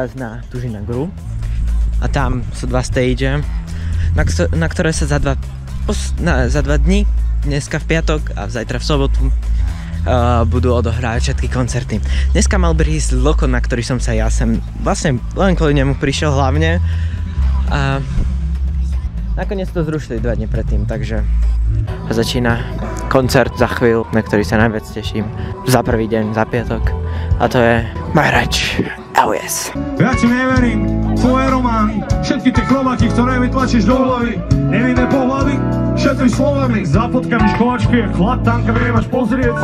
teraz na Tužina Gru a tam sú dva stage, na ktoré sa za dva dní, dneska v piatok a zajtra v sobotu, budú odohrávať všetky koncerty. Dneska mal prísť Loko, na ktorý som sa ja sem vlastne len kvôli nemu prišiel hlavne a nakoniec to zrušili 2 dni predtým, takže začína koncert za chvíľu, na ktorý sa najviac teším. Za prvý deň, za piatok. A to je Merač LS. Ja ti neverím, tvoje romány, všetky tie chromaky, ktoré mi tlačíš do hlavy, nevinné pohľady, všetkými slovami, za fotkami školačky, chlad, tanka, nemáš pozrieť.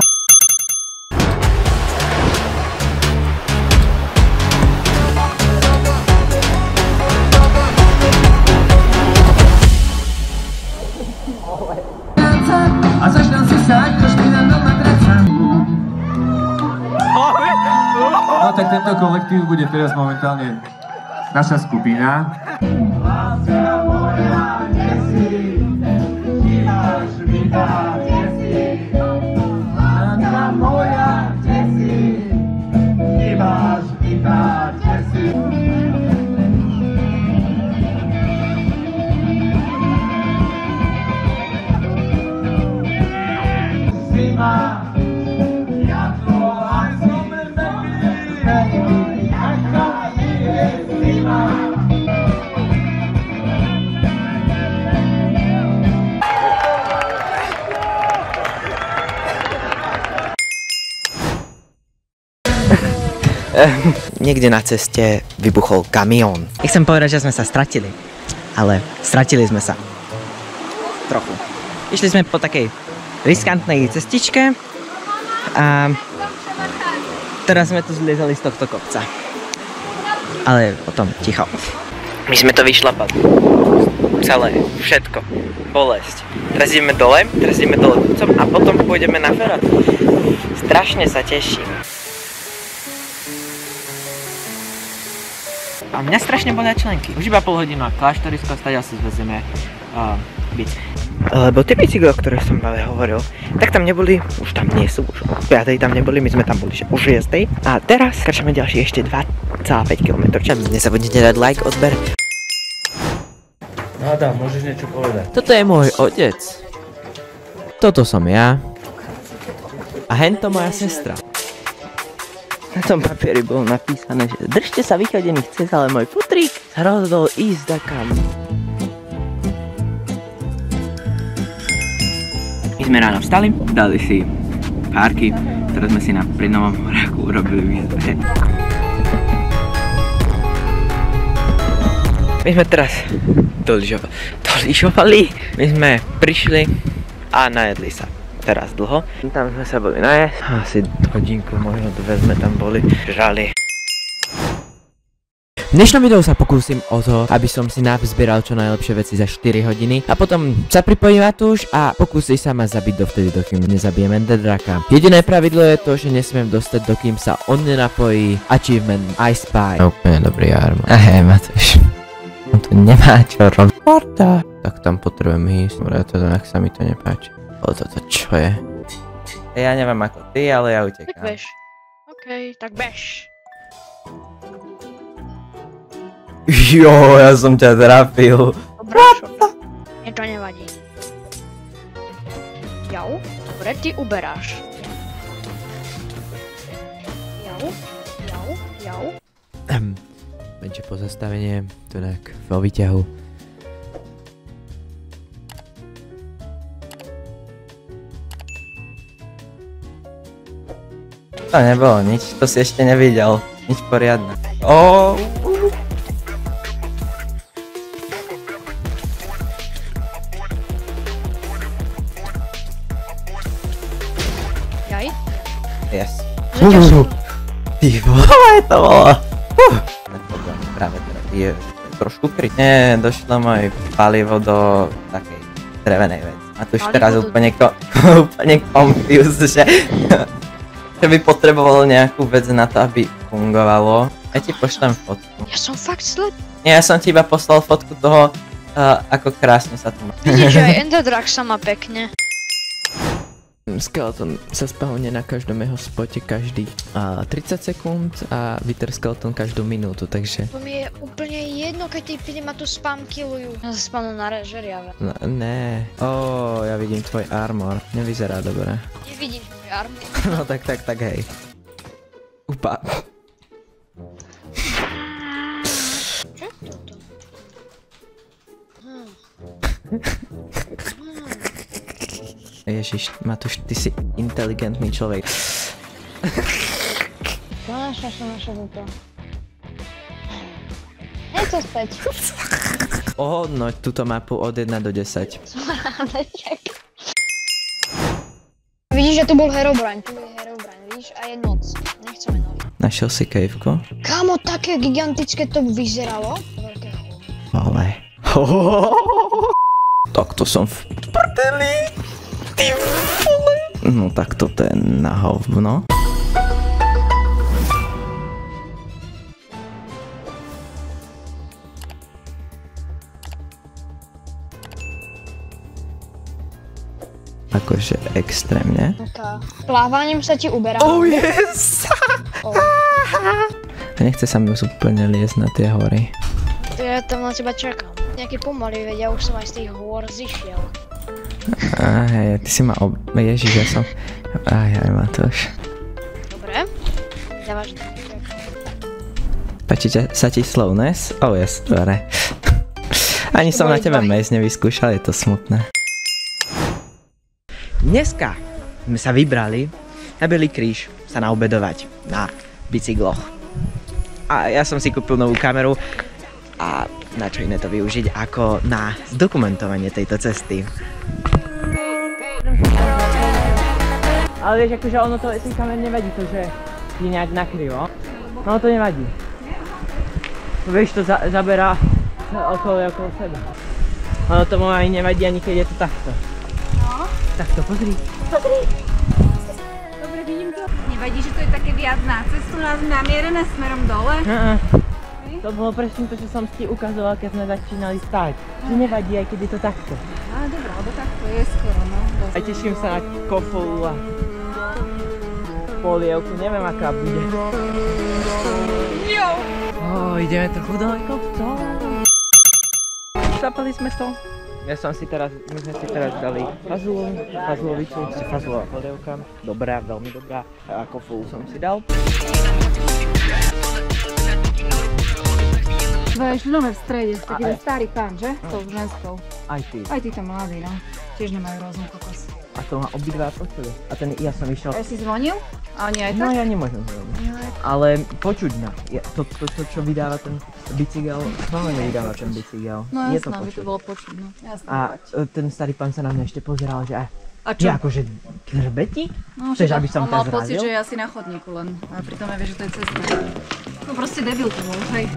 A začnem si sáť do špinálnou matracom. No tak tento kolektív bude teraz momentálne naša skupina. Láska moja, kde si, chýbaš mi tam, kde si. Láska moja, kde si, chýbaš mi tam, kde si. Zima, ja to aj zomer baby, jaká je zima. Niekde na ceste vybuchol kamión. Nechcem povedať, že sme sa stratili, ale stratili sme sa. Trochu. Išli sme po takej riskantnej cestičke a teraz sme tu zliezali z tohto kopca. Ale o tom ticho. My sme to vyšlapali. Celé, všetko. Bolesť. Teraz ideme dole kopcom a potom pôjdeme na Ferrat. Strašne sa teším. A mňa strašne bolia členky. Už iba pol hodinu a kláštorisko, stadiaľ si zvezieme bicykel. Lebo tie bicykle, o ktorých som práve hovoril, tak tam neboli, už tam nie sú, už o 5. tam neboli, my sme tam boli o 6. A teraz skračame ďalšie ešte 2,5 km. Nezabudnite dať like, odber. No Adam, môžeš niečo povedať? Toto je môj otec. Toto som ja. A hento moja sestra. Na tom papieri bolo napísané, že držte sa vychodených cest, ale môj putrík sa rozhodol ísť dakam. My sme ráno vstali, dali si párky, teraz sme si na Prynovom horáku urobili výzve. My sme teraz doližovali, my sme prišli a najedli sa. Teraz dlho. Tam sme sa boli najesť, asi hodinku, možno 2 sme tam boli, žrali. V dnešnom videu sa pokúsim o to, aby som si navzbieral čo najlepšie veci za 4 hodiny a potom sa pripojí Matúš a pokúsi sa ma zabiť dovtedy, dokým nezabijem Enderdraka. Jediné pravidlo je to, že nesmiem dostať, dokým sa on nenapojí. Achievement I Spy. Úplne dobrý arma. Matúš. On tu nemá čo robiť. Tak tam potrebujem ísť, teda ak sa mi to nepáči. Toto čo je? Ja neviem ako ty, ale ja utekám. Tak bež. Okej, tak bež. Jo, ja som ťa trafil. Dobre, mne to nevadí. Jau, dobre, ty uberáš. Jau. Menšie pozastavenie, to tak vo výťahu. To nebolo nič, to si ešte nevidel. Nič poriadne. Jaj? Yes. Zaťažil. Ty vole, to bolo. Práve teraz je trošku kryť. Nie, došlo moje palivo do takej drevenej veci. A tu už teraz úplne confused, že by potrebovalo nejakú vec na to, aby fungovalo. Ja ti pošlem fotku. Ja som fakt slep. Nie, ja som ti iba poslal fotku toho, ako krásne sa tu má. Vidíš, že aj Enderdrak sa má pekne. Skeleton sa spavne na každom jeho spote každých 30 sekúnd a Wither Skeleton každú minútu, takže... To mi je úplne jedno, keď tí pidi ma tu spam killujú. Ja sa spamnú na žeriave. Ne. Ja vidím tvoj armor. Nevyzerá dobre. Nevidíš môj armor. No tak, hej. Upa. Čo je toto? Ježiš, Matúš, ty si inteligentný človek. Naša toto. Něco späť. Ohodnoť túto mapu od 1 do 10. Vidíš, že tu bol Herobrine, vidíš, a je noc. Nechceme noc. Našiel si kejvko? Kámo, také gigantické to vyzeralo. Veľké. Ale. Tak to som v prdeli. Ty vole. No tak toto je na hovno. Akože extrémne. Plávaním sa ti uberá. Oh yes! Nechce sa mi už úplne liesť na tie hory. Ja tam na teba čakám. Nejaký pomalý, veď ja už som aj z tých hôr zišiel. Hej, ty si ma Ježiš, ja som... Aj, Matúš. Dobre. Dávaš to. Páči sa ti slowness? Oh yes, dobre. Ani som na teba maze nevyskúšal, je to smutné. Dneska sme sa vybrali na Bielý kríž sa naobedovať na bicykloch. A ja som si kúpil novú kameru a na čo iné to využiť ako na zdokumentovanie tejto cesty. Ale vieš, akože ono to tej kamer nevadí to, že je nejak nakrivo. No to nevadí. Vieš, to zaberá okolo seba. Ono to mu aj nevadí ani keď je to takto. No. Takto, pozri. Dobre, vidím to. Nevadí, že to je také viac na cestu namierené smerom dole? To bolo presne to, čo som ti ukazoval, keď sme začínali stáť. Že nevadí, aj keď je to takto. Á, dobré, lebo takto je skoro, no. A teším sa na kofolu a polievku, neviem aká bude. Jo! Ideme trochu daleko. Zapali sme to. My sme si teraz dali fazulovicu, fazulová polievka. Dobrá, veľmi dobrá. A kofolu som si dal. Budeš v strede, taký starý pán, že? S tou ženskou. Aj ty. Aj títo mladí, no. Tiež nemajú rozum kokos. A to ma obidva počuli. A ten ja som išiel... A si zvonil? A oni aj tak? No ja nemôžem zvoniť. Ale počuť ma. To, čo vydáva ten bicykel, nevydáva ten bicykel. No je to jasné, by počuť. to bolo počuť, no. Jasné. A ten starý pán sa na mňa ešte pozeral, že a čo? ja akože krbeti? No, Chceš, aby som ťa on mal pocit, zradil? že je asi na chodníku len. A pritom ja vie, že to je cesta. No proste debil to bol, hej.